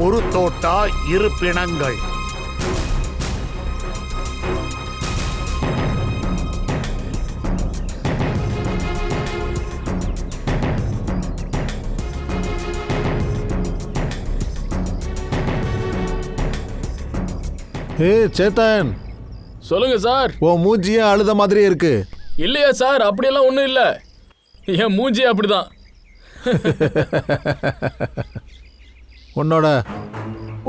ஒரு தோட்டா இரு பிணங்கள். சேத்தன், சொல்லுங்க சார். உன் மூஞ்சியே அழுத மாதிரியே இருக்கு. இல்லையா சார், அப்படியெல்லாம் ஒன்றும் இல்லை. என் மூஞ்சி அப்படிதான். உன்னோட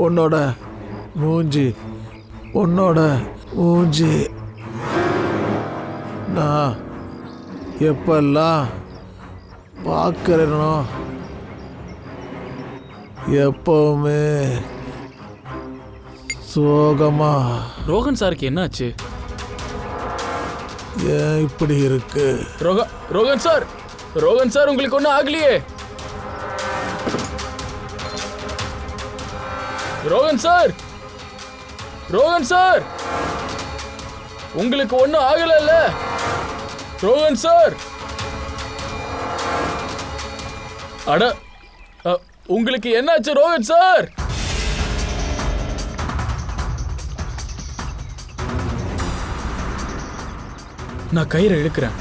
உன்னோட மூஞ்சி உன்னோட மூஞ்சி நான் எப்பெல்லாம் பார்க்கறேனோ எப்பவுமே சோகமா. ரோகன் சாருக்கு என்னாச்சு? ஏன் இப்படி இருக்கு? ரோகன் சார், ரோகன் சார், உங்களுக்கு ஒன்றும் ஆகலையே? ரோகன் சார், ரோகன் சார், உங்களுக்கு ஒன்றும் ஆகலைல்ல? ரோகன் சார், அட, உங்களுக்கு என்னாச்சு ரோகன் சார்? நான் கயிறை இழுக்கிறேன்.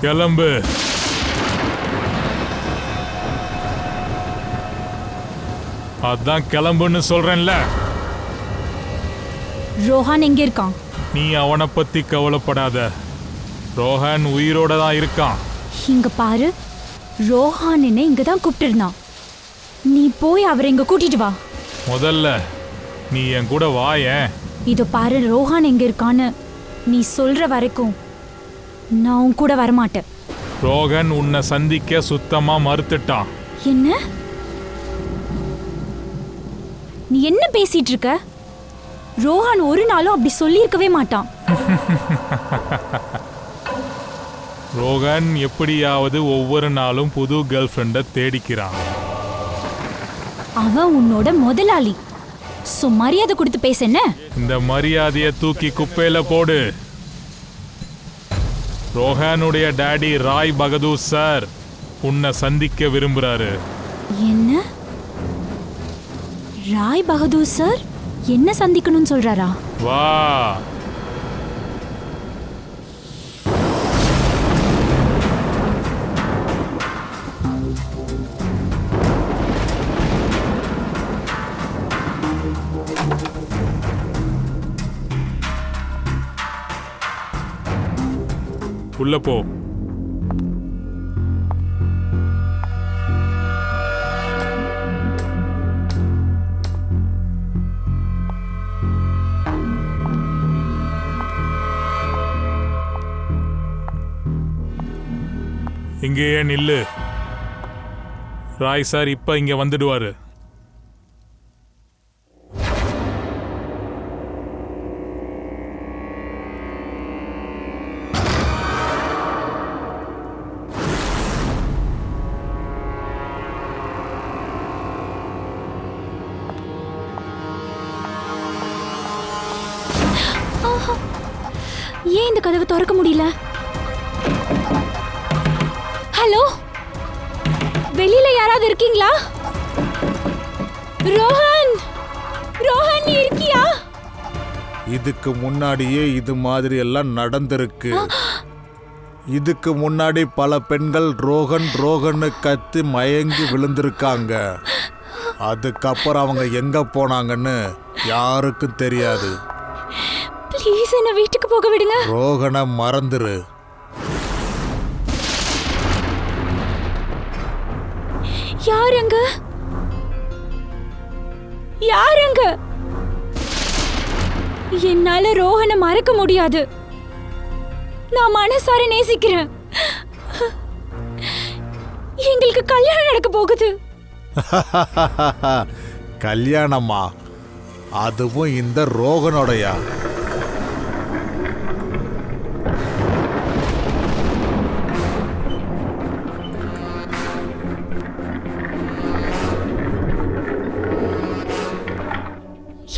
கிளம்பு. அதான் கிளம்புன்னு சொல்றேன்ல. ரோஹான் எங்க இருக்கான்? நீ அவனை பத்தி கவலைப்படாத. ரோஹன் உயிரோட தான் இருக்கான். இங்க பாரு, ரோஹான் என்ன இங்க தான் கூப்பிட்டு இருந்தான். நீ போய் அவரை இங்க கூட்டிட்டு வா. முதல்ல நீ என் கூட வாயேன். இதோ பாரு, ரோஹான் எங்க இருக்கான்னு நீ சொல்ற வரைக்கும் நான் உன் கூட வரமாட்டேன். ரோஹன் உன்னை சந்திக்க சுத்தமா மறுத்துட்டான். என்ன? நீ என்ன பேசிட்டு இருக்க? ரோஹான் ஒரு நாளும் அப்படி சொல்லியிருக்கவே மாட்டான். ரோஹன் எப்படியாவது ஒவ்வொரு நாளும் புது கேர்ள் ஃப்ரெண்டை தேடிக்கிறான். அவன் உன்னோட முதலாளி. மரியாதை கொடுத்து பேச. என்ன? இந்த மரியாதையை தூக்கி குப்பையில போடு. ரோஹனுடைய டாடி ராய் பகதூர் சார் உன்னை சந்திக்க விரும்புறாரு. என்ன? ராய் பகதூர் சார் என்ன சந்திக்கணும்னு சொல்றாரா? வா. உள்ள போ. இங்கேயே நில்லு. ராய் சார் இப்ப இங்க வந்துடுவாரு. ஏன் இந்த கதவை திறக்க முடியல? ஹலோ, வெளியில யாராவது இருக்கீங்களா? ரோஹன், ரோஹன் நீ இருக்கியா? இதுக்கு முன்னாடியே இது மாதிரி எல்லாம் நடந்திருக்கு. இதுக்கு முன்னாடி பல பெண்கள் ரோகன் ரோகன்னு கத்தி மயங்கி விழுந்திருக்காங்க. அதுக்கப்புறம் அவங்க எங்க போனாங்கன்னு யாருக்கும் தெரியாது. ப்ளீஸ் என்ன வீட்டுக்கு போக விடுங்க. ரோகனை மறந்துரு. யாருங்க? யாருங்க? என்னால ரோஹனை மறக்க முடியாது. நான் மனசார நேசிக்கிறேன். எங்களுக்கு கல்யாணம் நடக்க போகுது. கல்யாணமா? அதுவும் இந்த ரோகனோடையா?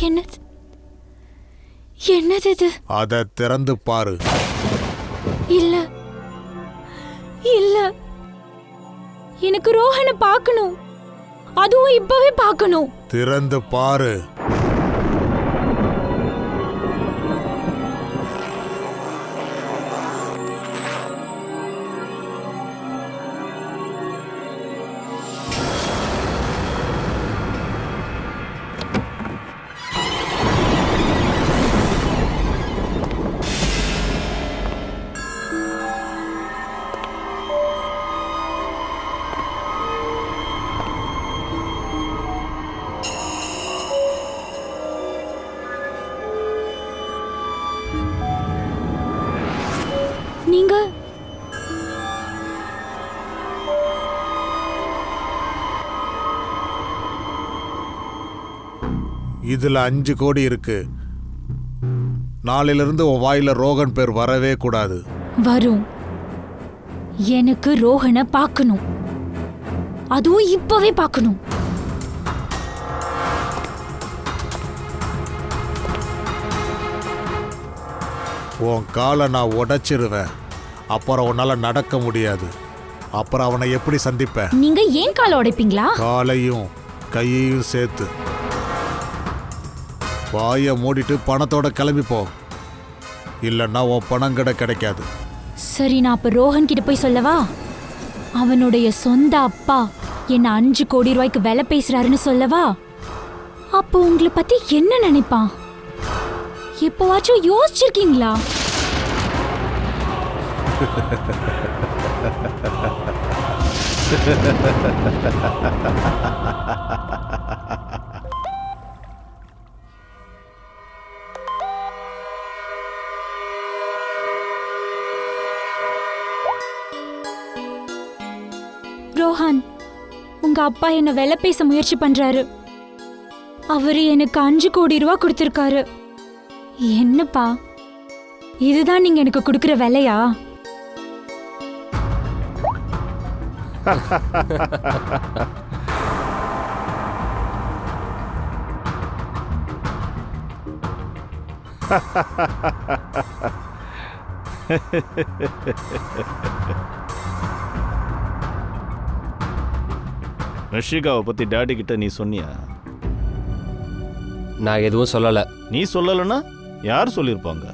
என்னது என்னது இது? அதை திறந்து பாரு. இல்ல இல்ல, எனக்கு ரோஹனை பார்க்கணும். அதுவும் இப்பவே பார்க்கணும். திறந்து பாரு. நீங்க இதுல 5 கோடி இருக்கு. நாளையிலிருந்து உன் வாயில ரோகன் பேர் வரவே கூடாது. வரும். எனக்கு ரோஹனை பார்க்கணும். அதுவும் இப்பவே பார்க்கணும். உன் காலை நான் உடைச்சிருவேன். அப்புறம் உன்னால நடக்க முடியாது. அப்புறம் அவனை எப்படி சந்திப்ப? நீங்க ஏன் காலை உடைப்பீங்களா? காலையும் கையையும் சேர்த்து. வாயை மூடிட்டு பணத்தோட கிளம்பி போ. இல்லைன்னா உன் பணம் கிடைக்காது. சரி, நான் அப்ப ரோஹன் கிட்ட போய் சொல்லவா? அவனுடைய சொந்த அப்பா என்ன 5 கோடி ரூபாய்க்கு விலை பேசுறாருன்னு சொல்லவா? அப்போ உங்களை பத்தி என்ன நினைப்பான்? எப்பவாச்சும் யோசிச்சிருக்கீங்களா? ரோஹன், உங்க அப்பா என்ன விலை பேச முயற்சி பண்றாரு. அவரு எனக்கு 5 கோடி ரூபாய் கொடுத்திருக்காரு. என்னப்பா, இதுதான் நீங்க எனக்கு கொடுக்கிற விலையா? ரஷிகாவை பத்தி டாடி கிட்ட நீ சொன்னியா? நான் எதுவும் சொல்லல. நீ சொல்லலன்னா யார் சொல்லியிருப்பாங்க?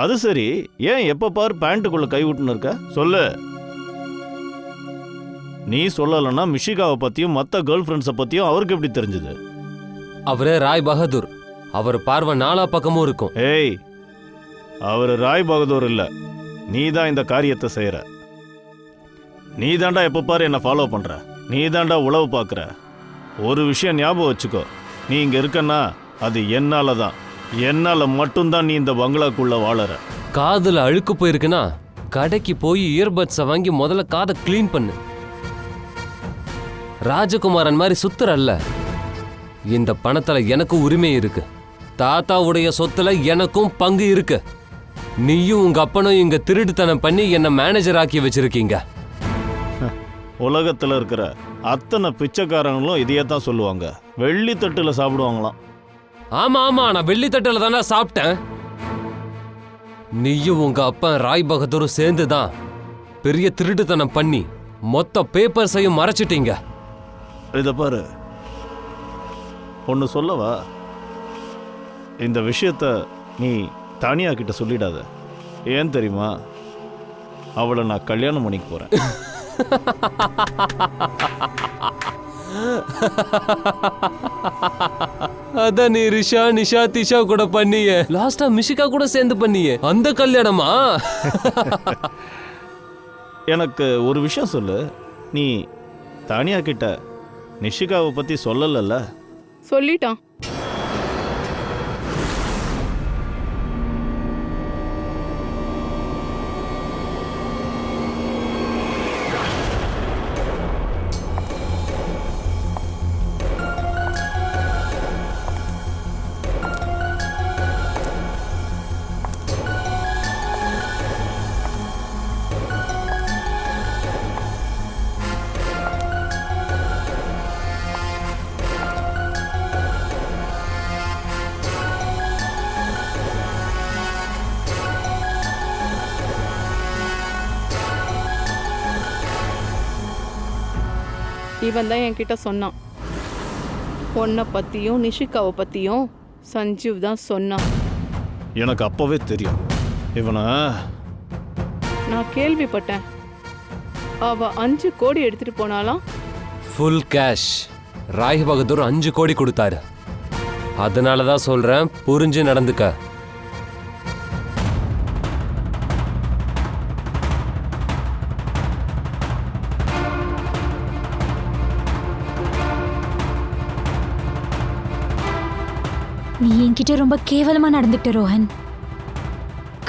அது சரி, ஏன் எப்ப பாரு பேண்ட்டுக்குள்ள கை விட்டுன்னு இருக்க? சொல்லு. நீ சொல்லலன்னா மிஷிகாவை பத்தியும் மற்ற கேர்ள் ஃப்ரெண்ட்ஸை பத்தியும் அவருக்கு எப்படி தெரிஞ்சது? அவரு ராய் பகதூர். அவர் பார்வை 4 பக்கமும் இருக்கும். ஏய், அவர் ராய் பகதூர் இல்ல. நீ தான் இந்த காரியத்தை செய்யற. நீ தாண்டா எப்ப பாரு என்ன ஃபாலோ பண்ற. நீ தாண்டா உளவு பார்க்குற. ஒரு விஷயம் ஞாபகம் வச்சுக்கோ, நீ இங்கே இருக்கன்னா அது என்னால தான். என்னால் மட்டும்தான் நீ இந்த பங்களாக்குள்ள வாழற. காதில் அழுக்கு போயிருக்குன்னா கடைக்கு போய் இயர்பட்ஸை வாங்கி முதல்ல காதை க்ளீன் பண்ணு. ராஜகுமாரன் மாதிரி சுத்துறல்ல. இந்த பணத்துல எனக்கும் உரிமை இருக்கு. தாத்தாவுடைய சொத்துல எனக்கும் பங்கு இருக்கு. நீயும் உங்க அப்பனும் இங்க திருட்டுத்தனம் பண்ணி என்ன மேனேஜர் ஆக்கி வச்சிருக்கீங்க. உலகத்தில் இருக்கிற அத்தனை பிச்சைக்காரங்களும் இதையே தான் சொல்லுவாங்க. வெள்ளி தட்டுல சாப்பிடுவாங்களாம். ஆமா ஆமா, நான் வெள்ளி தட்டுல தானே சாப்பிட்டேன். நீயும் உங்க அப்பா ராய் பகதூரும் சேர்ந்து தான் பெரிய திருட்டுத்தனம் பண்ணி மொத்த பேப்பர்ஸையும் மறைச்சிட்டீங்க. இதை பாரு, ஒன்று சொல்லவா? இந்த விஷயத்த நீ தானியா கிட்ட சொல்லிடாத. ஏன் தெரியுமா? அவளை நான் கல்யாணம் பண்ணிக்க போறேன். அதான் நீ ரிஷா நிஷா திஷா கூட பண்ணியே, லாஸ்டா மிஷிகா கூட சேர்ந்து பண்ணியே, அந்த கல்யாணமா? எனக்கு ஒரு விஷயம் சொல்லு, நீ தானியா கிட்ட நிஷிகாவை பத்தி சொல்லலல்ல? சொல்லிட்டான். இவன் தான் என்கிட்ட சொன்னான். உன்னை பற்றியும் நிஷிகாவை பற்றியும் சஞ்சீவ் தான் சொன்னான். எனக்கு அப்பவே தெரியும் இவனை. நான் கேள்விப்பட்டேன். அவ 5 கோடி எடுத்துட்டு போனாலாம். Full cash. ராய் பகதூர் 5 கோடி கொடுத்தாரு. அதனால தான் சொல்றேன், புரிஞ்சு நடந்துக்க. நீ என்கிட்ட ரொம்ப கேவலமா நடந்துட்ட ரோஹன்.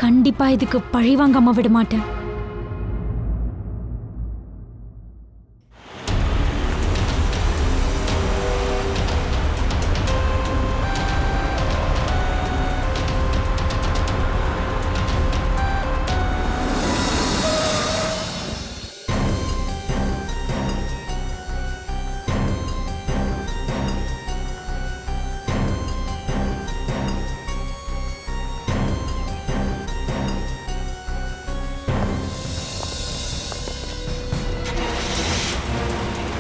கண்டிப்பா இதுக்கு பழி வாங்காம விட மாட்டேன்.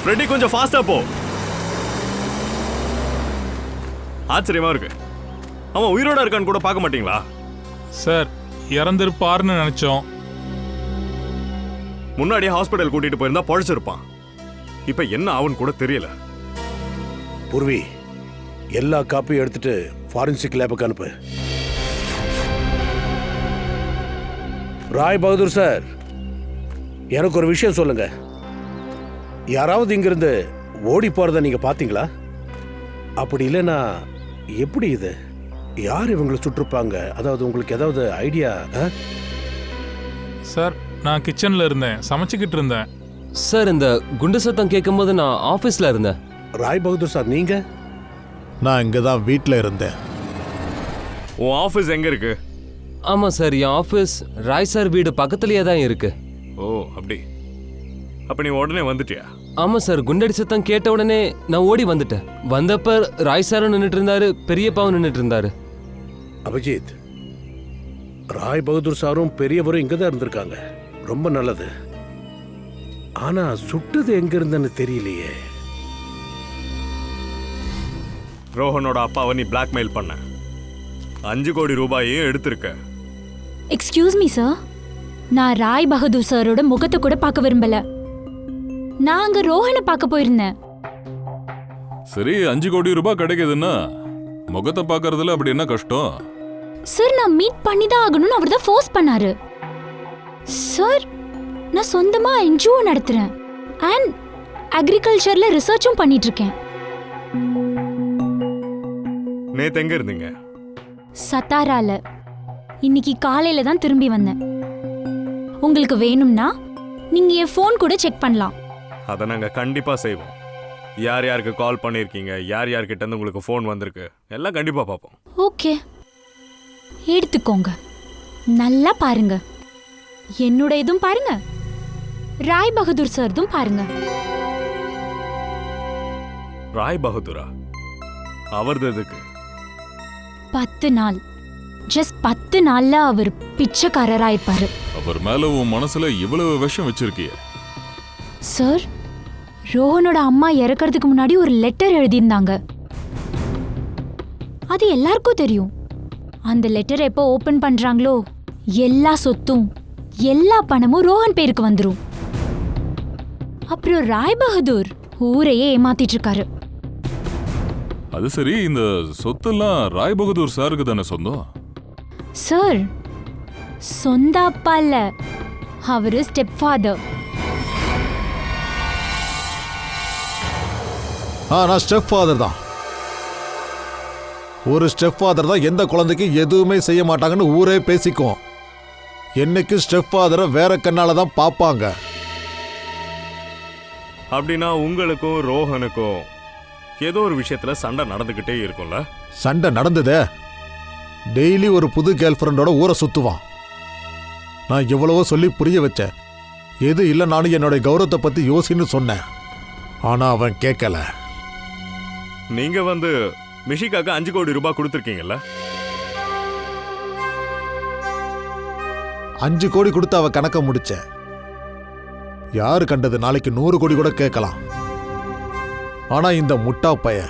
ஃப்ரெடி, கொஞ்சம் ஃபாஸ்டா போ. ஆச்சரியமா இருக்கு, அவன் உயிரோட இருக்கான்னு கூட பார்க்க மாட்டீங்களா? சார், இறந்திருப்பாருன்னு நினைச்சோம். முன்னாடியே ஹாஸ்பிட்டல் கூட்டிட்டு போயிருந்தா பழச்சிருப்பான். இப்ப என்ன ஆகுன்னு கூட தெரியல. பூர்வி, எல்லா காப்பியும் எடுத்துட்டு ஃபாரன்சிக் லேபுக்கு அனுப்பு. ராய் பகதூர் சார், எனக்கு ஒரு விஷயம் சொல்லுங்க. யாராவது இங்கிருந்து ஓடி போறத நீங்க பாத்தீங்களா? அப்படி இல்லைன்னா எப்படி இது? யார் இவங்களை சுட்டிருப்பாங்க? அதாவது உங்களுக்கு ஏதாவது ஐடியா? சார், நான் கிச்சன்ல இருந்தேன், சமைச்சுக்கிட்டு இருந்தேன். சார், இந்த குண்டு சத்தம் கேட்கும்போது நான் ஆஃபீஸில் இருந்தேன். ராய் பகதூர் சார், நீங்க? நான் இங்கே தான் வீட்டில் இருந்தேன். உன் ஆஃபீஸ் எங்க இருக்கு? ஆமாம் சார், என் ஆஃபீஸ் ராய் சார் வீடு பக்கத்துலேயே தான் இருக்கு. ஓ, அப்படி. அப்ப நீ உடனே வந்துட்டியா? ஆமாம் சார், குண்டடி சத்தம் கேட்ட உடனே நான் ஓடி வந்துட்டேன். வந்தப்ப ராய் சாரும் நின்றுட்டு இருந்தாரு, பெரியப்பாவும் நின்றுட்டு இருந்தாரு. அபிஜித், ராய் பகதூர் சாரும் பெரியவரும் இங்க தான் இருந்திருக்காங்க. ரொம்ப நல்லது. ஆனா சுட்டது எங்க இருந்தன்னு தெரியலையே. ரோஹனோட அப்பாவை நீ பிளாக்மெயில் பண்ண, 5 கோடி ரூபாயையும் எடுத்திருக்க. எக்ஸ்கியூஸ் மீ சார், நான் ராய் பகதூர் சாரோட முகத்தை கூட பார்க்க விரும்பல. நான் அங்க ரோஹனை பார்க்க போயிருந்தேன். சரி, 5 கோடி ரூபாய் கிடைக்குதுன்னா முகத்தை பார்க்கறதுல அப்படி என்ன கஷ்டம்? சார், நான் மீட் பண்ணி தான் ஆகணும்னு அவர் தான் ஃபோர்ஸ் பண்ணாரு. சார், நான் சொந்தமா என்ஜிஓ நடத்துறேன் அண்ட் அக்ரிகல்ச்சர்ல ரிசர்ச்சும் பண்ணிட்டு இருக்கேன். நேத்து எங்க இருந்தீங்க? சத்தாரால. இன்னைக்கு காலையில தான் திரும்பி வந்தேன். உங்களுக்கு வேணும்னா நீங்க என் ஃபோன் கூட செக் பண்ணலாம். அதை நாங்க கண்டிப்பா செய்வோம். யார் யாருக்கு கால் பண்ணிருக்கீங்க, யார் யார்கிட்ட இருந்து உங்களுக்கு ஃபோன் வந்திருக்கு, எல்லாம் கண்டிப்பா பார்ப்போம். ஓகே, எடுத்துக்கோங்க, நல்லா பாருங்க. என்னோட இதுவும் பாருங்க, ராய் பகதூர் சார்தும் பாருங்க. ராய் பகதூரா? அவரது எதுக்கு? 10 நாள் ஜஸ்ட் 10 நாள்ல அவர் பிச்சைக்காரராயிருப்பாரு. அவர் மேல உன் மனசுல இவ்வளவு விஷம் வச்சிருக்கிய. சார், ரோஹனோட அம்மா இறக்கறதுக்கு முன்னாடி ஒரு லெட்டர் எழுதியிருந்தாங்க. அது எல்லாருக்கும் தெரியும். அந்த லெட்டர் எப்போ ஓபன் பண்றாங்களோ எல்லா சொத்தும் எல்லா பணமும் ரோஹன் பேருக்கு வந்துரும். அப்புறம் ராய் பகதூர் ஊரையே ஏமாத்திட்டு இருக்காரு. அது சரி, இந்த சொத்தெல்லாம் ராய் பகதூர் சாருக்கு தானே சொந்தம்? சார், சொந்த அப்பா இல்ல, அவரு ஸ்டெப் ஃபாதர். நான் ஸ்டெப் ஃபாதர் தான். ஒரு ஸ்டெப் ஃபாதர் தான் எந்த குழந்தைக்கும் எதுவுமே செய்ய மாட்டாங்கன்னு ஊரே பேசிக்கும். என்னைக்கு ஸ்டெப் ஃபாதரை வேற கண்ணால தான் பார்ப்பாங்க. அப்படின்னா உங்களுக்கும் ரோஹனுக்கும் ஏதோ ஒரு விஷயத்துல சண்டை நடந்துகிட்டே இருக்கும்ல? சண்டை நடந்ததே. டெய்லி ஒரு புது கேர்ள் ஃப்ரெண்டோட ஊரை சுத்துவான். நான் எவ்வளவோ சொல்லி புரிய வச்சேன். எது இல்லை, நானும் என்னோட கௌரவத்தை பத்தி யோசின்னு சொன்னேன். ஆனா அவன் கேட்கல. நீங்க வந்து மிஷிகாக்கு 5 கோடி ரூபாய் கொடுத்துருக்கீங்கல்ல? 5 கோடி கொடுத்து அவ கணக்க முடிச்சேன். யாரு கண்டது, நாளைக்கு 100 கோடி கூட கேட்கலாம். ஆனா இந்த முட்டா பைய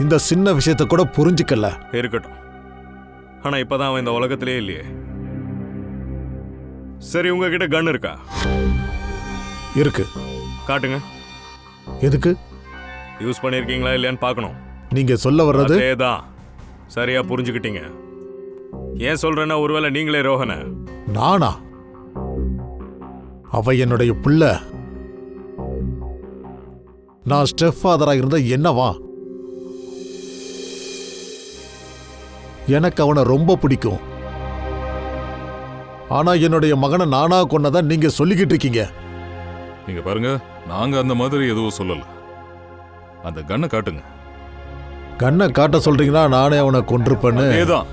இந்த சின்ன விஷயத்தை கூட புரிஞ்சுக்கல. இருக்கட்டும், ஆனா இப்பதான் அவன் இந்த உலகத்திலே இல்லையே. சரி, உங்ககிட்ட கன் இருக்கா? இருக்கு. காட்டுங்க. எதுக்கு? யூஸ் பண்ணிருக்கீங்களா இல்லையான்னு பார்க்கணும். நீங்க சொல்ல வர்றது? அதேதான். சரியா புரிஞ்சுக்கிட்டீங்க. ஏன் சொல்றேன்னா, ஒருவேளை நீங்களே ரோஹன? நானா? அவ என்னுடைய புள்ள. நான் ஸ்டெப் ஃபாதரா இருந்த என்னவா? எனக்கு அவனை ரொம்ப பிடிக்கும். ஆனா என்னுடைய மகனை நானா கொன்னதா நீங்க சொல்லிக்கிட்டு இருக்கீங்க. நீங்க பாருங்க, நாங்க அந்த மாதிரி எதுவும் சொல்லல. அந்த கண்ணை காட்டுங்க. கண்ணை காட்ட சொல்றீங்கன்னா நானே அவனை கொன்றுப்பேன்னு. அதேதான்,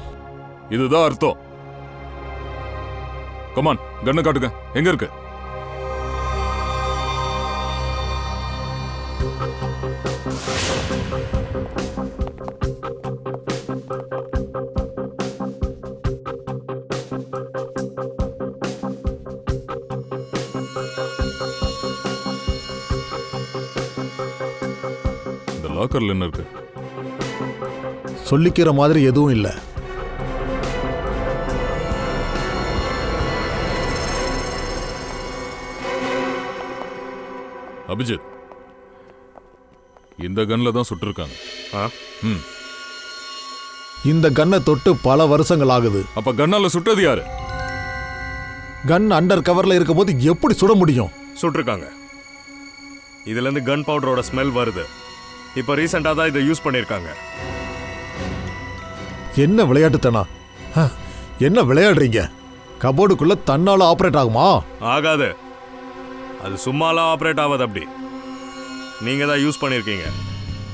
இதுதான் அர்த்தம். கமான், கண்ணை காட்டுங்க. எங்க இருக்கு? இந்த லாக்கர்ல என்ன இருக்கு? சொல்லிக்கிற மாதிரி எதுவும் இல்லை. அபிஜித், இந்த கன்ல தான் சுட்டிருக்காங்க. இந்த கன்னை தொட்டு பல வருஷங்கள் ஆகுது. அப்ப கன்னால சுட்டது யாரு? கன் அண்டர் கவர்ல இருக்கும் போது எப்படி சுட முடியும்? சுட்டிருக்காங்க. இதுல இருந்து கன் பவுடரோட ஸ்மெல் வருது. இப்ப ரீசெண்டா தான் இதை யூஸ் பண்ணிருக்காங்க. என்ன விளையாட்டுத்தனா? என்ன விளையாடுறீங்க? கபோர்டுக்குள்ள தன்னால ஆபரேட் ஆகுமா? ஆகாது. அது சும்மாலாம் ஆபரேட் ஆகாது. அப்படி நீங்க தான் யூஸ் பண்ணிருக்கீங்க.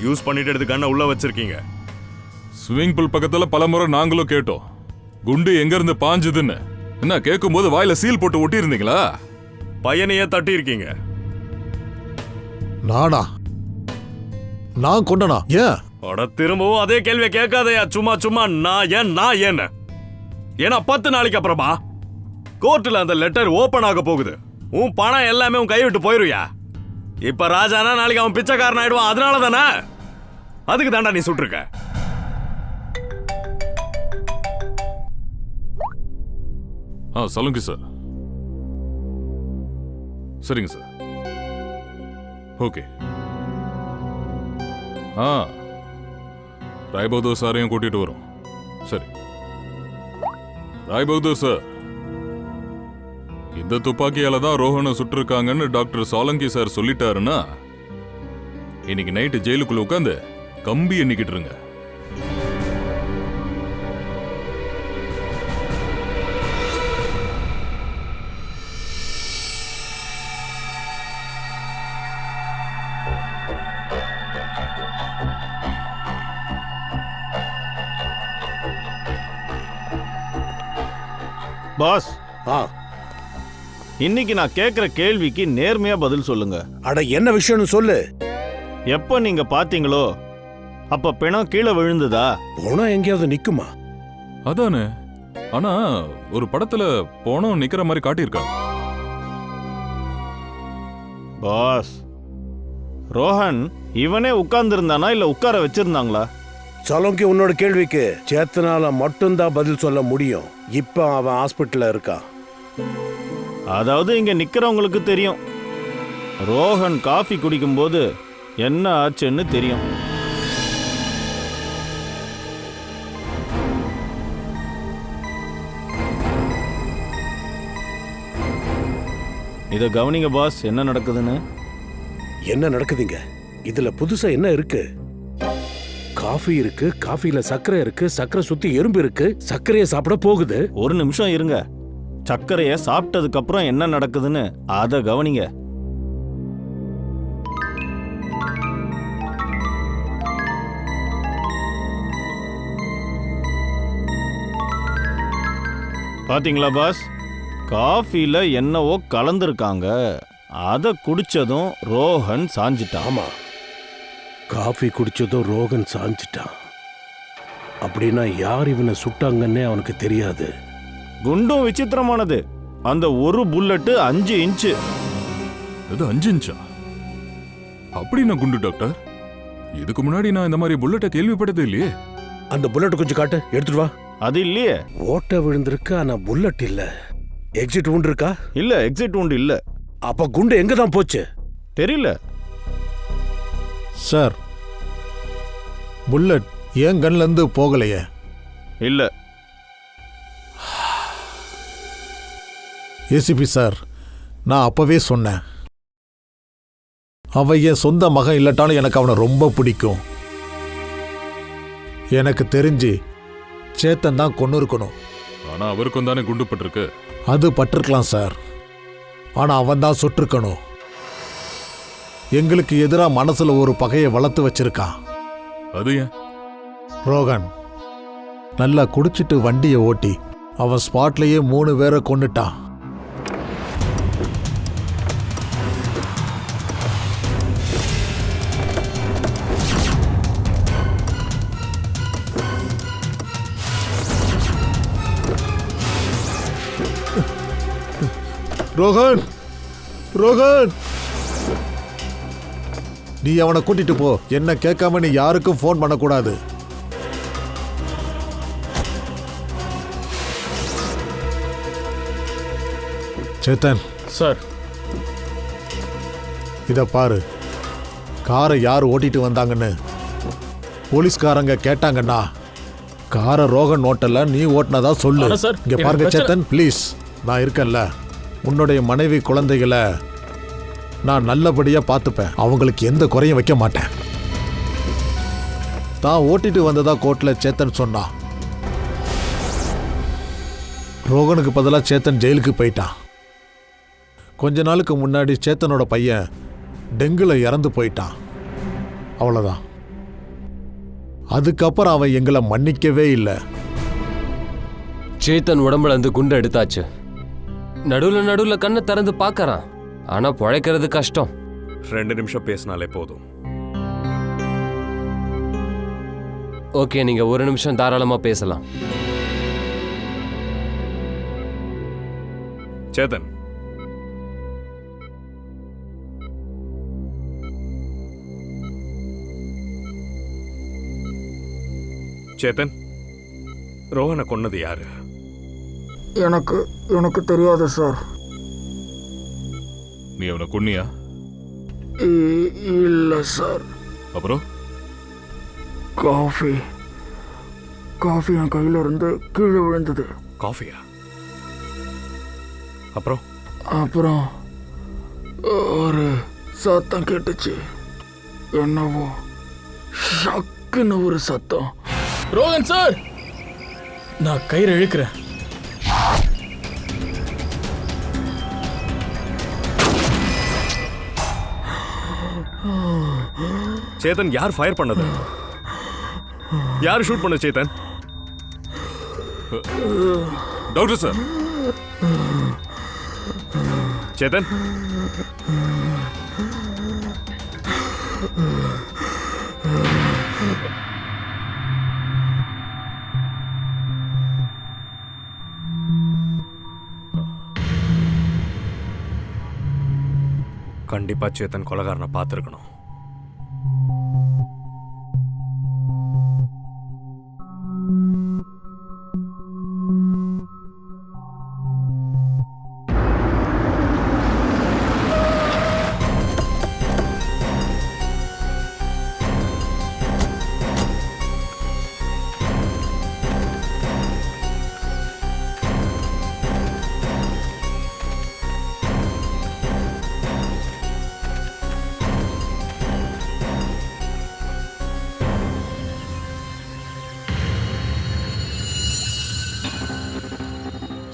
யூஸ் பண்ணிட்டு எடுத்து கண்ணை உள்ள வச்சிருக்கீங்க. ஸ்விமிங் பூல் பக்கத்துல பலமுறை நாங்களும் கேட்டோம், குண்டு எங்க இருந்து பாஞ்சுதுன்னு. என்ன கேட்கும் போது வாயில சீல் போட்டு ஒட்டி இருந்தீங்களா? பையனையே தட்டி இருக்கீங்க. நானா? நான் கொண்டனா? ஏன்? அட, திரும்பவும் அதே கேள்வியை கேட்காதயா. சும்மா சும்மா நான் ஏன் ஏன்னா 10 நாளைக்கு அப்புறமா கோர்ட்ல அந்த லெட்டர் ஓபன் ஆக போகுது. உன் பணம் எல்லாமே உன் கை விட்டு போயிருவியா? இப்ப ராஜானா நாளைக்கு அவன் பிச்சைக்காரன் ஆயிடுவான். அதனால தானே, அதுக்கு தாண்டா நீ சுட்டிருக்க. சொல்லுங்க சார். சரிங்க சார். ஓகே. ராய் பகதூர் சாரையும் கூட்டிட்டு வரும். சரி. ராய் பகதூர் சார், இந்த துப்பாக்கியால தான் ரோஹனை சுட்டிருக்காங்கன்னு டாக்டர் சோலங்கி சார் சொல்லிட்டாருன்னா இன்னைக்கு நைட்டு ஜெயிலுக்குள்ள உட்காந்து கம்பி எண்ணிக்கிட்டு இருங்க. பாஸ், இன்னைக்கு நான் கேட்கிற கேள்விக்கு நேர்மையா பதில் சொல்லுங்க. அட, என்ன விஷயம்னு சொல்லு. எப்ப நீங்க பாத்தீங்களோ அப்ப பிணம் கீழே விழுந்ததா? பணம் எங்கேயாவது நிக்குமா? அதானே. ஆனா ஒரு படத்துல போனோம் நிக்கிற மாதிரி காட்டியிருக்காங்க. பாஸ், ரோஹன் இவனே உட்கார்ந்துருந்தானா இல்ல உட்கார வச்சிருந்தாங்களா? சலோங்கி, உன்னோட கேள்விக்கு சேத்தனால மட்டும்தான் பதில் சொல்ல முடியும். இப்ப அவன் ஹாஸ்பிட்டல்ல இருக்கான். அதாவது இங்க நிக்கிறவங்களுக்கு தெரியும், ரோஹன் காஃபி குடிக்கும்போது என்ன ஆச்சுன்னு தெரியும். இதை கவனிங்க பாஸ், என்ன நடக்குதுன்னு. என்ன நடக்குதுங்க? இதுல புதுசா என்ன இருக்கு? காஃபி இருக்கு, காஃபில சர்க்கரை இருக்கு, சர்க்கரை சுத்தி எறும்பு இருக்கு, சர்க்கரையை சாப்பிட போகுது. ஒரு நிமிஷம் இருங்க, சர்க்கரையை சாப்பிட்டதுக்கு அப்புறம் என்ன நடக்குதுன்னு அதை கவனிங்க. பாத்தீங்களா பாஸ், காஃபில என்னவோ கலந்துருக்காங்க. அதை குடிச்சதும் ரோஹன் சாஞ்சிட்டான். ஆமா, காஃபி குடிச்சதும் ரோகன் சாஞ்சிட்டான். அப்படின்னா யார் இவனை சுட்டாங்கன்னே அவனுக்கு தெரியாது. குண்டும் விசித்திரமானது. அந்த ஒரு புல்லட்டு 5 இன்ச்சு. இது 5 இன்ச்சா? அப்படின்னா குண்டு டாக்டர், இதுக்கு முன்னாடி நான் இந்த மாதிரி புல்லட்டை கேள்விப்பட்டதே இல்லையே. அந்த புல்லட் கொஞ்சம் காட்டு, எடுத்துட்டு வா. அது இல்லையே. ஓட்ட விழுந்திருக்கு, ஆனா புல்லட் இல்ல. எக்ஸிட் உண்டு இருக்கா? இல்ல, எக்ஸிட் உண்டு இல்ல. அப்ப குண்டு எங்க தான் போச்சு? தெரியல சார். புல்லட் ஏன் கன்ல இருந்து போகலையே? இல்ல. ஏசிபி சார், நான் அப்பவே சொன்னேன், அவன் என் சொந்த மகன் இல்லட்டாலும் எனக்கு அவனை ரொம்ப பிடிக்கும். எனக்கு தெரிஞ்சு சேத்தன் தான் கொண்டு இருக்கணும். ஆனா அவருக்கும் தானே குண்டு பட்டிருக்கு. அது பட்டிருக்கலாம் சார், ஆனா அவன் தான் சுட்டிருக்கணும். எங்களுக்கு எதிராக மனசுல ஒரு பகையை வளர்த்து வச்சிருக்கான். அது ஏன்? ரோகன் நல்லா குடிச்சிட்டு வண்டியை ஓட்டி அவன் ஸ்பாட்லயே 3 பேரை கொன்னுட்டான். ரோகன், ரோகன், நீ அவனை கூட்டிட்டு போ. என்ன கேட்காம நீ யாருக்கும் ஃபோன் பண்ணக்கூடாது. சேத்தன் சார், இத பாரு, காரை யார் ஓட்டிட்டு வந்தாங்கன்னு போலீஸ்காரங்க கேட்டாங்கன்னா காரை ரோகன் ஓட்டல, நீ ஓட்டினதா சொல்லு. ஆனா சார், இங்க எனக்கு பாருங்க பிரச்சனை- சேத்தன், ப்ளீஸ், நான் இருக்கேன்ல. உன்னுடைய மனைவி குழந்தைகளை நான் நல்லபடியா பார்த்துப்பேன். அவங்களுக்கு எந்த குறையும் வைக்க மாட்டேன். தான் ஓட்டிட்டு வந்ததா கோர்ட்ல சேத்தன் சொன்னான். ரோகனுக்கு பதிலாக சேத்தன் ஜெயிலுக்கு போயிட்டான். கொஞ்ச நாளுக்கு முன்னாடி சேத்தனோட பையன் டெங்குல இறந்து போயிட்டான். அவ்வளோதான். அதுக்கப்புறம் அவன் எங்களை மன்னிக்கவே இல்லை. சேத்தன் உடம்புல இருந்து குண்டு எடுத்தாச்சு. நடுவுல நடுவுல கண்ணை திறந்து பார்க்கறான், ஆனா பொழைக்கிறது கஷ்டம். 2 நிமிஷம் பேசினாலே போதும். ஓகே, நீங்க 1 நிமிஷம் தாராளமா பேசலாம். சேதன், சேதன், ரோஹனை கொன்னது யாரு? எனக்கு தெரியாது சார். நீ அவனை கொன்னியா? இல்லை சார். அப்புறம் காஃபி என் கையில இருந்து கீழே விழுந்தது. காஃபியா? அப்புறம் அப்புறம் ஒரு சத்தம் கேட்டுச்சு. என்னவோ ஷக்குன்னு ஒரு சத்தம். ரோகன் சார், நான் கயிறு இழுக்கிறேன். சேதன், யார் ஃபயர் பண்ணது? யார் ஷூட் பண்ண சேதன்? Doctor sir. சேதன், கண்டிப்பா சேத்தன் கொலைகாரனை பார்த்துருக்கணும்.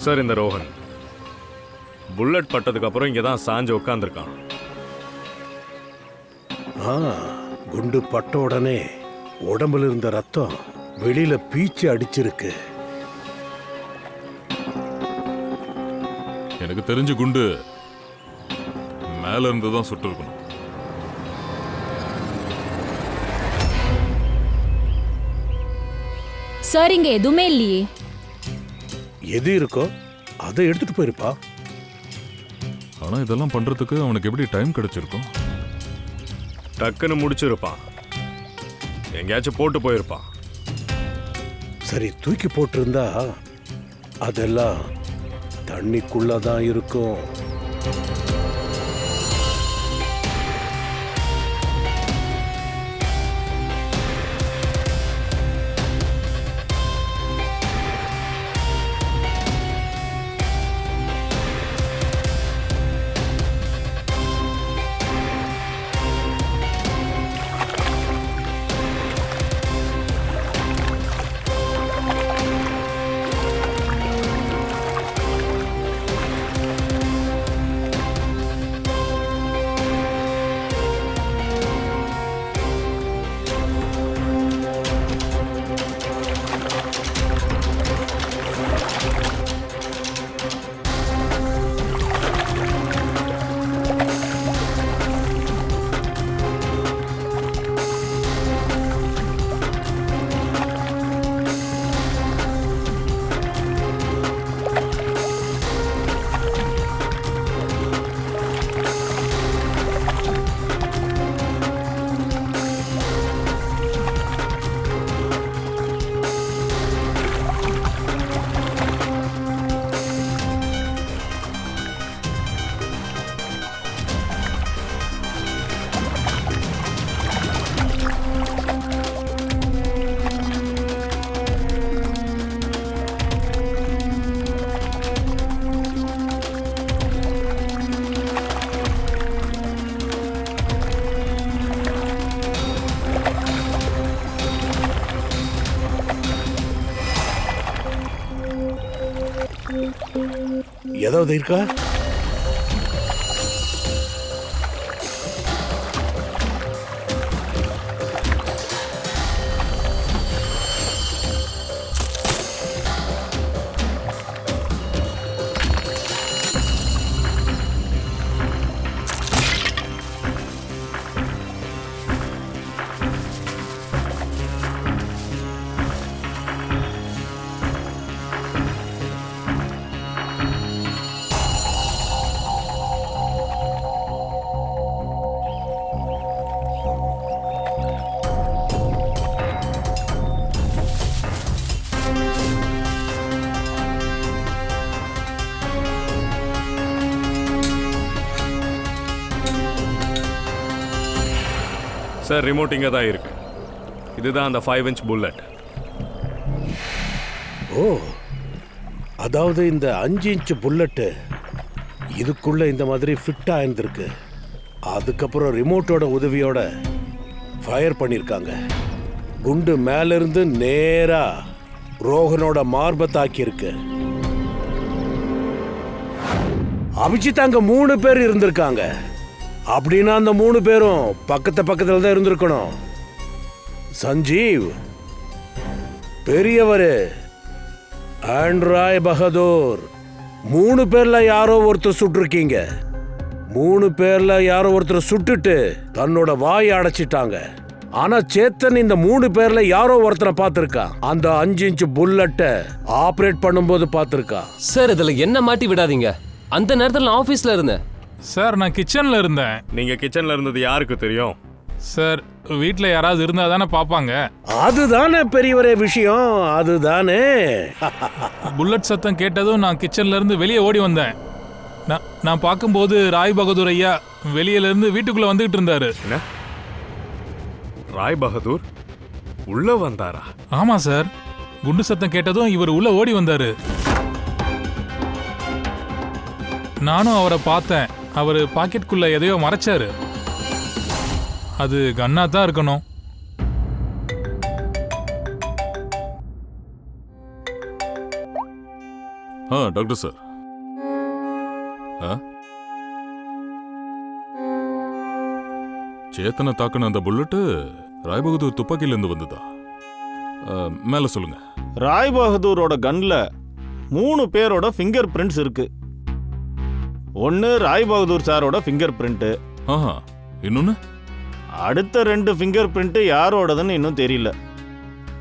சார், இந்த ரோஹன் புல்லட் பட்டதுக்கு அப்புறம் இங்கே தான் சாஞ்சு உட்காந்துருக்கான். குண்டு பட்ட உடனே உடம்புல இருந்த ரத்தம் வெளியில பீச்சு அடிச்சிருக்கு. எனக்கு தெரிஞ்சு குண்டு மேல இருந்து தான் சுட்டு இருக்கணும். சார் இங்க எதுவுமே இல்லையே. எது இருக்கோ அதை எடுத்துட்டு போயிருப்பா. ஆனா இதெல்லாம் பண்றதுக்கு அவனுக்கு எப்படி டைம் கிடைச்சிருக்கும்? டக்குன்னு முடிச்சிருப்பான், எங்கேயாச்சும் போட்டு போயிருப்பான். சரி, தூக்கி போட்டிருந்தா அதெல்லாம் தண்ணிக்குள்ளதான் இருக்கும். ஏதாவது இருக்கா? சார், ரிமோட் இங்கே தான் இருக்கு. இதுதான் அந்த 5 இன்ச் புல்லட். ஓ, அதாவது இந்த 5 இன்ச் புல்லட்டு இதுக்குள்ள இந்த மாதிரி ஃபிட் ஆயிருந்திருக்கு. அதுக்கப்புறம் ரிமோட்டோட உதவியோட ஃபயர் பண்ணியிருக்காங்க. குண்டு மேல இருந்து நேரா ரோஹனோட மார்பை தாக்கியிருக்கு. அபிஜித் அங்க 3 பேர் இருந்திருக்காங்க. அப்படின்னா அந்த 3 பேரும் பக்கத்துல தான் இருந்திருக்கணும். சஞ்சீவ் பெரியவர் அண்ட் ராய் பகதூர் 3 பேர்ல யாரோ ஒருத்தர் சுட்டிருக்கீங்க. 3 பேர்ல யாரோ ஒருத்தர் சுட்டுட்டு தன்னோட வாயை அடைச்சிட்டாங்க. ஆனா சேத்தன் இந்த 3 பேர்ல யாரோ ஒருத்தரை பார்த்திருக்கான். அந்த 5 இன்ச் புல்லட்டை ஆபரேட் பண்ணும்போது பார்த்திருக்கான். சார், இதுல என்ன மாட்டி விடாதீங்க. அந்த நேரத்தில் நான் ஆபீஸ்ல இருந்தேன். சார் நான் கிச்சன்ல இருந்தேன். நீங்க கிச்சன்ல இருந்தது யாருக்கு தெரியும்? சார் வீட்டில் யாராவது இருந்தா தானே பார்ப்பாங்க. அதுதானே பெரியவரே விஷயம், அதுதானே. புல்லட் சத்தம் கேட்டதும் நான் கிச்சன்ல இருந்து வெளியே ஓடி வந்தேன். நான் பார்க்கும்போது ராய் பகதூர் ஐயா வெளியில இருந்து வீட்டுக்குள்ள வந்துகிட்டு இருந்தாரு. என்ன? ராய் பகதூர் உள்ள வந்தாரா? ஆமா சார், குண்டு சத்தம் கேட்டதும் இவர் உள்ள ஓடி வந்தாரு. நானும் அவரை பார்த்தேன். அவர் பாக்கெட்டுக்குள்ள எதையோ மறைச்சாரு. அது கன்னா தான் இருக்கணும். டாக்டர் சார், சேத்தனை தாக்குன அந்த புல்லட்டு ராய் பகதூர் துப்பாக்கியிலிருந்து வந்ததா? மேல சொல்லுங்க. ராய் பகதூரோட கன்ல 3 பேரோட ஃபிங்கர் பிரிண்ட்ஸ் இருக்கு. ஒன்னு ராய் பகதூர் சாரோட ஃபிங்கர் பிரிண்ட். இன்னொன்னு அடுத்த 2 ஃபிங்கர் பிரிண்ட் யாரோடதுன்னு இன்னும் தெரியல.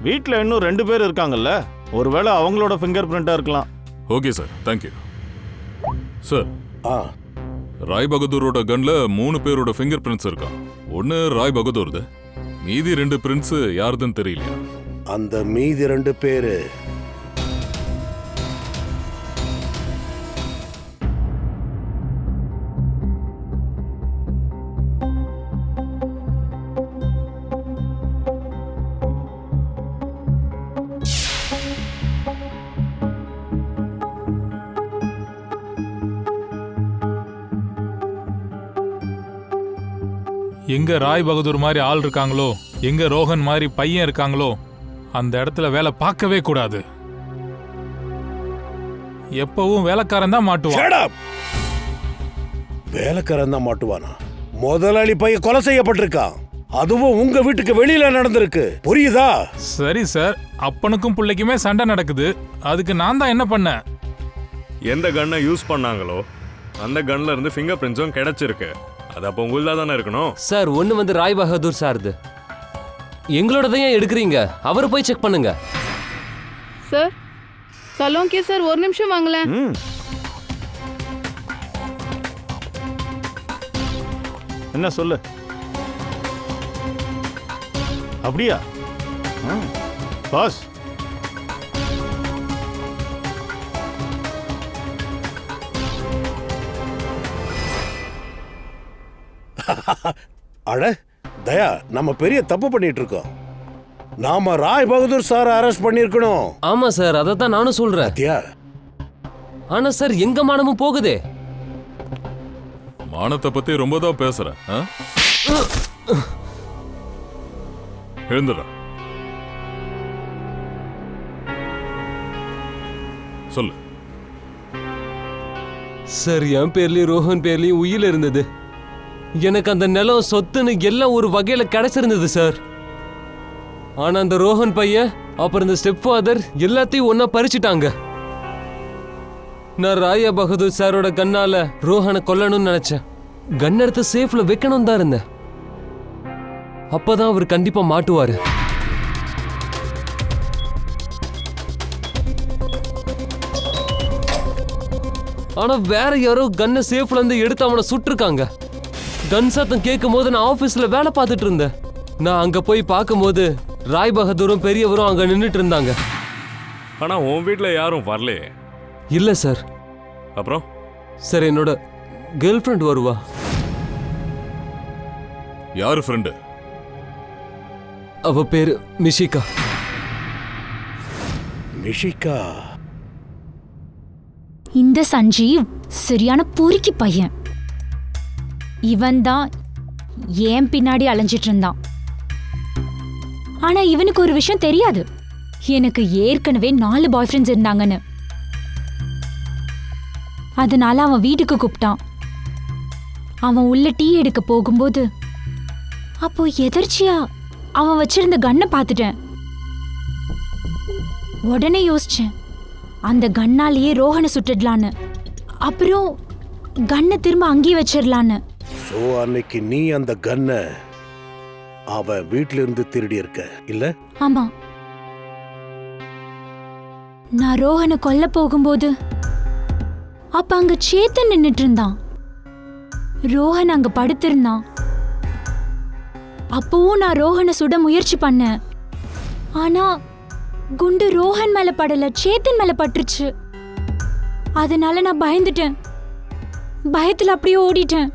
வீட்டில் இன்னும் 2 பேர் இருக்காங்கல்ல, ஒருவேளை அவங்களோட ஃபிங்கர் பிரிண்டா இருக்கலாம். Okay sir, thank you sir. ராய் பகதூரோட கன்ல 3 பேரோட ஃபிங்கர் பிரிண்ட்ஸ் இருக்கா. ஒன்னு ராய் பகதூர்து, மீதி 2 பிரிண்ட்ஸ் யாருதுன்னு தெரியலையா? அந்த மீதி 2 பேரு எங்க ராய் பகதூர் மாதிரி ஆள் இருக்காங்களோ, எங்க ரோஹன் மாதிரி பையன் இருக்காங்களோ, அந்த இடத்துல வேலை பார்க்கவே கூடாது. எப்பவும் வேலைக்காரன் தான் மாட்டுவான். வேலைக்காரன் தான் மாட்டுவானா? முதலாளி பையன் கொலை செய்யப்பட்டிருக்கான். அதுவும் உங்க வீட்டுக்கு வெளியில நடந்திருக்கு, புரியுதா? சரி சார், அப்பனுக்கும் பிள்ளைக்குமே சண்டை நடக்குது. அதுக்கு நான் தான் என்ன பண்ணேன்? எந்த கன்னை யூஸ் பண்ணாங்களோ அந்த கன்ல இருந்து ஃபிங்கர் பிரிண்ட்ஸும் கிடைச்சிருக்கு. அது அப்போ உங்களா தானே இருக்கணும். சார் ஒன்னு வந்து ராய் பகதூர் சார்து. எங்களோடதை ஏன் எடுக்கிறீங்க? அவரை போய் செக் பண்ணுங்க. சார் சலோங்கி சார், ஒரு நிமிஷம் வாங்களேன். என்ன சொல்லு. அப்படியா பாஸ்? அட தயா, நம்ம பெரிய தப்பு பண்ணிட்டு இருக்கோம். நாம ராய் பகதூர் சார் அரெஸ்ட் பண்ணிருக்கணும். ஆமா சார், அதை தான் நானும் சொல்றேன். ஆனா சார் எங்க மானமும் போகுதே. மானத்தை பத்தி ரொம்ப தான் பேசுறேன். எழுந்துடா, சொல்லு. சார் என் பேர்லயும் ரோஹன் பேர்லயும் உயிர் இருந்தது. எனக்கு அந்த நிலம் சொத்துன்னு எல்லாம் ஒரு வகையில கிடைச்சிருந்தது சார். ஆனா அந்த ரோஹன் பையன் அப்புறம் இந்த ஸ்டெப் ஃபாதர் எல்லாத்தையும் ஒன்னா பறிச்சுட்டாங்க. நான் ராயா பகதூர் சாரோட கண்ணால ரோஹனை கொல்லணும்னு நினைச்சேன். கன் எடுத்து சேஃப்ல வைக்கணும் தான் இருந்தேன். அப்பதான் அவர் கண்டிப்பா மாட்டுவாரு. ஆனா வேற யாரோ கன்னை சேஃப்ல இருந்து எடுத்து அவனை சுட்டிருக்காங்க. கன் சத்தம் கேட்கும் போது நான் ஆபீஸ்ல வேலை பார்த்துட்டு இருந்தேன். நான் அங்க போய் பார்க்கும்போது ராய் பகதூரும் பெரியவரும் அங்க நின்றுட்டு இருந்தாங்க. ஆனா உன் வீட்டுல யாரும் வரலையே. இல்ல சார். அப்புறம் சார் என்னோட கேர்ள் ஃப்ரெண்ட் வருவா. யாரு ஃப்ரெண்டு? அவ பேரு மிஷிகா. மிஷிகா? இந்த சஞ்சீவ் சரியான பொறுக்கி பையன். இவன் தான் ஏன் பின்னாடி அலைஞ்சிட்டு இருந்தான். ஆனா இவனுக்கு ஒரு விஷயம் தெரியாது. எனக்கு ஏற்கனவே 4 பாய் ஃப்ரெண்ட்ஸ் இருந்தாங்கன்னு. அதனால அவன் வீட்டுக்கு கூப்பிட்டான். அவன் உள்ள டீ எடுக்க போகும்போது அப்போ எதர்ச்சியா அவன் வச்சிருந்த கன்னை பார்த்துட்டேன். உடனே யோசிச்சேன், அந்த கன்னாலேயே ரோஹனை சுட்டுடலான்னு. அப்புறம் கன்னை திரும்ப அங்கேயே வச்சிடலான்னு. சோ அன்னைக்கு நீ அந்த கன்னை அவ வீட்ல இருந்து திருடி இருக்க இல்ல? ஆமா. நான் ரோஹனை கொல்ல போகும்போது அப்ப அங்க சேத்தன் நின்னுட்டு இருந்தான். ரோஹன் அங்க படுத்திருந்தான். அப்பவும் நான் ரோஹனை சுட முயற்சி பண்ணேன். ஆனா குண்டு ரோஹன் மேல படல, சேத்தன் மேல பட்டுருச்சு. அதனால நான் பயந்துட்டேன். பயத்துல அப்படியே ஓடிட்டேன்.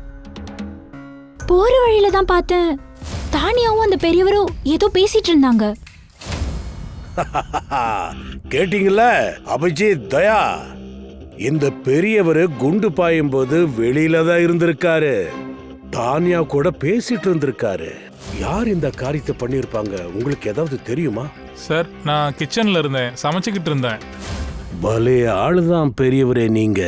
போற வழியில தான் பார்த்தேன், தானியாவும் அந்த பெரியவரும் ஏதோ பேசிட்டு இருந்தாங்க. கேட்டீங்கல்ல அபிஜித், தயா, இந்த பெரியவர் குண்டு பாயும் போது வெளியில தான் இருந்திருக்காரு. தானியா கூட பேசிட்டு இருந்திருக்காரு. யார் இந்த காரியத்தை பண்ணிருப்பாங்க? உங்களுக்கு ஏதாவது தெரியுமா? சார், நான் கிச்சன்ல இருந்தேன், சமைச்சுக்கிட்டு இருந்தேன். பலே ஆளுதான் பெரியவரே நீங்க.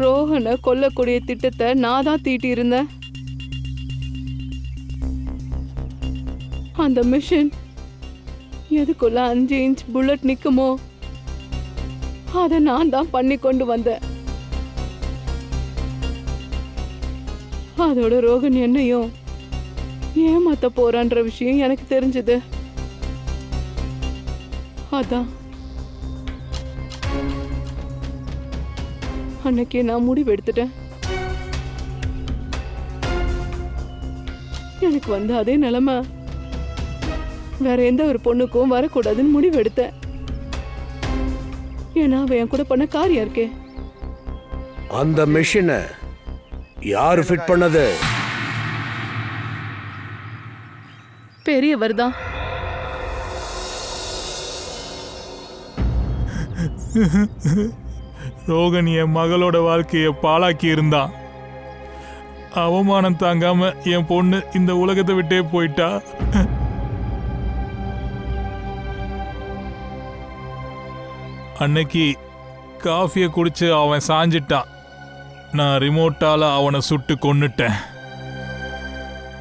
ரோஹனை கொல்லக்கூடிய திட்டத்தை நான் தான் தீட்டி இருந்தேன். அந்த மிஷின் எதுக்குள்ள 5 இன்ச் புல்லட் நிக்குமோ அதை நான் தான் பண்ணி கொண்டு வந்தேன். அதோட ரோஹன் என்னையும் ஏமாத்த போறான்ற விஷயம் எனக்கு தெரிஞ்சது. அதான் அன்னைக்கே நான் முடிவு எடுத்துட்டேன். எனக்கு வந்து அதே நிலைமை வேற எந்த ஒரு பொண்ணுக்கும் வரக்கூடாதுன்னு முடிவு எடுத்தேன். ஏன்னா அவன் என் கூட பண்ண காரியம் இருக்கே. அந்த மெஷினை யாரு ஃபிட் பண்ணது? பெரியவர் தான். ரோகன் என் மகளோட வாழ்க்கையை பாழாக்கி இருந்தான். அவமானம் தாங்காம என் பொண்ணு இந்த உலகத்தை விட்டே போயிட்டா. அன்னைக்கு காஃபியை குடிச்சு அவன் சாஞ்சிட்டான். நான் ரிமோட்டால அவனை சுட்டு கொன்னுட்டேன்.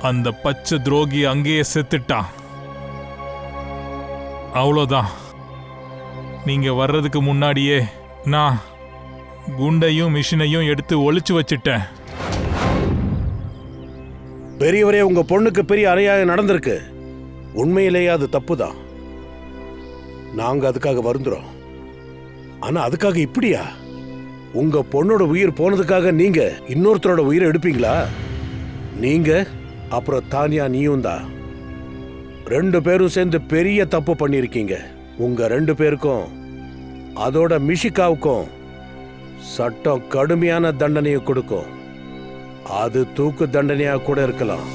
அந்த பச்சை துரோகி அங்கேயே செத்துட்டான். அவ்வளோதான். நீங்க வர்றதுக்கு முன்னாடியே நான் குண்டையும் மிஷினையும் எடுத்து ஒளிச்சு வச்சிட்டேன். பெரியவரே, உங்க பொண்ணுக்கு பெரிய அநியாயம் நடந்திருக்கு. உண்மையிலேயே அது தப்புதான். நாங்க அதுக்காக வருந்துறோம். ஆனா அதுக்காக இப்படியா? உங்க பொண்ணோட உயிர் போனதுக்காக நீங்க இன்னொருத்தரோட உயிரை எடுப்பீங்களா? நீங்க அப்புறம் தானியா நீயும் தான் 2 பேரும் சேர்ந்து பெரிய தப்பு பண்ணிருக்கீங்க. உங்க 2 பேருக்கும் அதோட மிஷிகாவுக்கும் சட்டம் கடுமையான தண்டனையை கொடுக்கும். அது தூக்கு தண்டனையா கூட இருக்கலாம்.